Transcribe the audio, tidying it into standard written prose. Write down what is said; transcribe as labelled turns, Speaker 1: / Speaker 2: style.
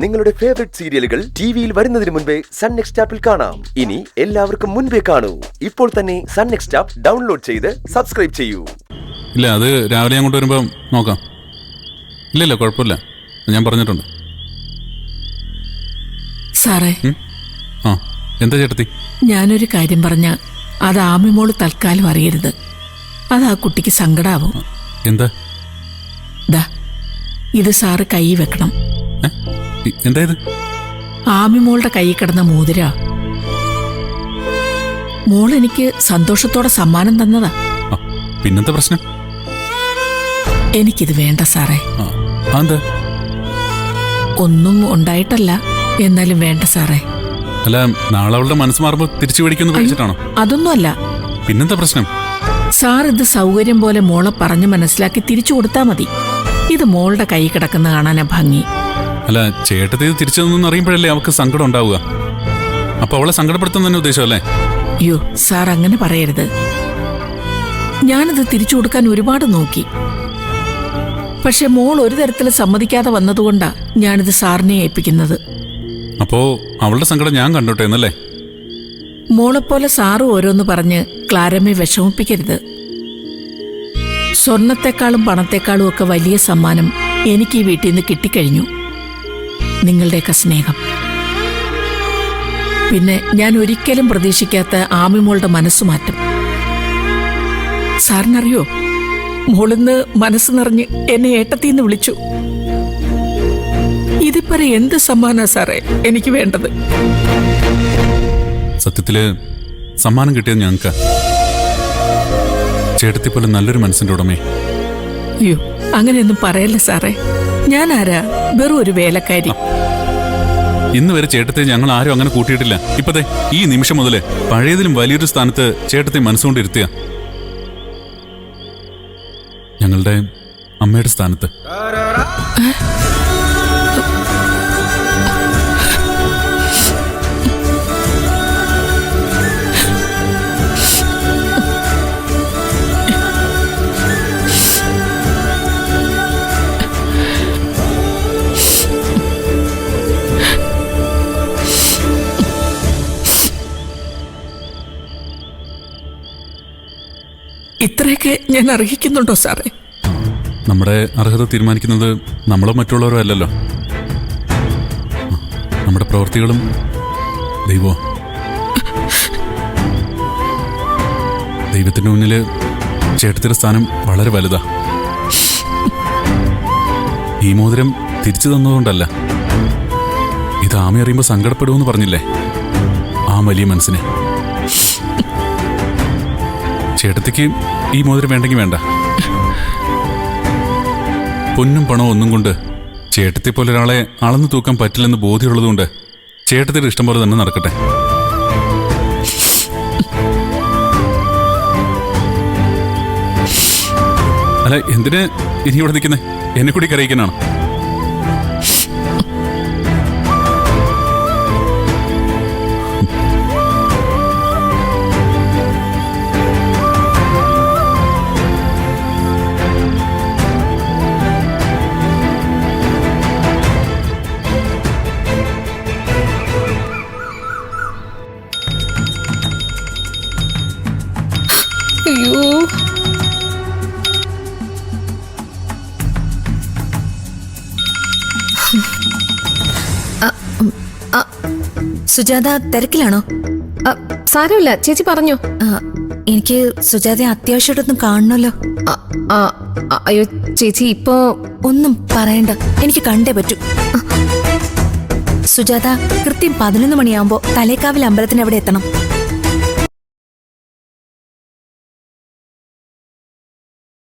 Speaker 1: നിങ്ങളുടെ ഫേവറേറ്റ് സീരിയലുകൾ ടിവിയിൽ വരുന്നതിന് മുൻപേ സൺ നെക്സ്റ്റ് ആപ്പിൽ കാണാം. ഇനി എല്ലാവർക്കും മുൻപേ കാണൂ. ഇപ്പോൾ തന്നെ സൺ നെക്സ്റ്റ് ആപ്പ് ഡൗൺലോഡ് ചെയ്ത് സബ്സ്ക്രൈബ് ചെയ്യൂ.
Speaker 2: ഇല്ല, അത് രാവിലെ അങ്ങോട്ട് വരുമ്പോൾ നോക്കാം. ഇല്ല കുഴപ്പമില്ല, ഞാൻ പറഞ്ഞിട്ടുണ്ട്.
Speaker 3: സാറേ,
Speaker 2: ആ എന്താ ചേട്ടത്തി?
Speaker 3: ഞാനൊരു കാര്യം പറഞ്ഞ അത് ആമിമോള് തൽക്കാലം അറിയരുത്. അത് ആ കുട്ടിക്ക് സങ്കടാവും.
Speaker 2: എന്താ?
Speaker 3: ദാ ഇത് സാറ് കൈ വെക്കണം.
Speaker 2: എന്താ ഇത്?
Speaker 3: ആമിമോളുടെ കൈ കിടന്ന മോതിര. മോൾ എനിക്ക് സന്തോഷത്തോടെ സമ്മാനം തന്നതാ.
Speaker 2: പിന്നെന്താ പ്രശ്നം?
Speaker 3: എനിക്കിത് വേണ്ട സാറേ.
Speaker 2: എന്താ?
Speaker 3: ഒന്നും ഉണ്ടായിട്ടല്ല, എന്നാലും വേണ്ട സാറേ.
Speaker 2: അല്ല, നാളെ അവളുടെ മനസ്സ് മാറുമ്പോ തിരിച്ചു മേടിക്കുന്നു കഴിച്ചിട്ടാണോ?
Speaker 3: അതൊന്നുമല്ല.
Speaker 2: പിന്നെന്താ പ്രശ്നം?
Speaker 3: സാർ ഇത് സൗകര്യം പോലെ മോളെ പറഞ്ഞു മനസ്സിലാക്കി തിരിച്ചു കൊടുത്താ മതി. ഇത് മോളുടെ കൈ കിടക്കുന്ന കാണാനാ ഭംഗി.
Speaker 2: അല്ല, ചേട്ടത്തി ഇത് തിരിച്ചു തന്നെന്ന് അറിയുമ്പോഴല്ലേ അവൾക്ക് സങ്കടം ഉണ്ടാവുക. അപ്പൊ അവളെ സങ്കടപ്പെടുത്താൻ തന്നെ ഉദ്ദേശമല്ലേ?
Speaker 3: അയ്യോ സാർ, അങ്ങനെ പറയരുത്. ഞാനിത് തിരിച്ചു കൊടുക്കാൻ ഒരുപാട് നോക്കി. പക്ഷെ മോൾ ഒരു തരത്തിൽ സമ്മതിക്കാതെ വന്നതുകൊണ്ടാ ഞാനിത് സാറിനെ ഏൽപ്പിക്കുന്നത്.
Speaker 2: അപ്പോ അവളുടെ സങ്കടം ഞാൻ കണ്ടോട്ടെ എന്നല്ലേ?
Speaker 3: മോളെപ്പോലെ സാറ് ഓരോന്ന് പറഞ്ഞ് ക്ലാരമ്മയെ വിഷമിപ്പിക്കരുത്. സ്വർണത്തെക്കാളും പണത്തെക്കാളും ഒക്കെ വലിയ സമ്മാനം എനിക്ക് ഈ വീട്ടിൽ നിന്ന് കിട്ടിക്കഴിഞ്ഞു. നിങ്ങളുടെയൊക്കെ സ്നേഹം. പിന്നെ ഞാൻ ഒരിക്കലും പ്രതീക്ഷിക്കാത്ത ആമിമോളുടെ മനസ്സുമാറ്റം. സാറിനറിയോ, മോളിന്ന് മനസ്സ് നിറഞ്ഞ് എന്നെ ഏട്ടത്തിന്ന് വിളിച്ചു. ഇതിപ്പറ എന്ത് സമ്മാനാ സാറേ എനിക്ക് വേണ്ടത്?
Speaker 2: സത്യത്തില് സമ്മാനം കിട്ടിയത് ഞങ്ങൾക്ക്. ചേട്ടത്തി പോലെ നല്ലൊരു മനസ്സിന്റെ ഉടമേ.
Speaker 3: അയ്യോ, അങ്ങനെയൊന്നും പറയല്ലേ സാറേ. ഞാൻ ആരാ? വെറും ഒരു വേലക്കാരി.
Speaker 2: ഇന്ന് വരെ ചേട്ടത്തെ ഞങ്ങൾ ആരും അങ്ങനെ കൂട്ടിയിട്ടില്ല. ഇപ്പത്തെ ഈ നിമിഷം മുതല് പഴയതിലും വലിയൊരു സ്ഥാനത്ത് ചേട്ടത്തെ മനസ്സുകൊണ്ടിരുത്തിയ ഞങ്ങളുടെ അമ്മയുടെ സ്ഥാനത്ത്.
Speaker 3: ഇത്രയൊക്കെ ഞാൻ അർഹിക്കുന്നുണ്ടോ സാറേ?
Speaker 2: നമ്മുടെ അർഹത തീരുമാനിക്കുന്നത് നമ്മളോ മറ്റുള്ളവരോ അല്ലല്ലോ. നമ്മുടെ പ്രവൃത്തികളും ദൈവോ. ദൈവത്തിന്റെ മുന്നില് ചേട്ടത്തിന്റെ സ്ഥാനം വളരെ വലുതാ. ഈ മോതിരം തിരിച്ചു തന്നതുകൊണ്ടല്ല, ഇത് ആമി അറിയുമ്പോ സങ്കടപ്പെടുമെന്ന് പറഞ്ഞില്ലേ ആ വലിയ മനസ്സിനെ. ചേട്ടത്തിക്ക് ഈ മോതിരം വേണ്ടെങ്കിൽ വേണ്ട. പൊന്നും പണവും ഒന്നും കൊണ്ട് ചേട്ടത്തെ പോലെ ഒരാളെ അളന്നു തൂക്കാൻ പറ്റില്ലെന്ന് ബോധ്യമുള്ളതുകൊണ്ട് ചേട്ടത്തിന്റെ ഇഷ്ടം പോലെ തന്നെ നടക്കട്ടെ. അല്ല, എന്തിന് ഇനി ഇവിടെ നിൽക്കുന്നേ? എന്നെ കൂടി കരയിക്കാനാണ്.
Speaker 4: അയ്യോ,
Speaker 5: സുജാത തിരക്കിലാണോ?
Speaker 4: സാരമില്ല ചേച്ചി പറഞ്ഞോ.
Speaker 5: എനിക്ക് സുജാത അത്യാവശ്യമായിട്ടൊന്നും കാണണമല്ലോ.
Speaker 4: അയ്യോ ചേച്ചി, ഇപ്പോ
Speaker 5: ഒന്നും പറയണ്ട, എനിക്ക് കണ്ടേ പറ്റൂ. സുജാത, കൃത്യം 11 മണിയാവുമ്പോ തലേക്കാവിൽ അമ്പലത്തിന് അവിടെ എത്തണം.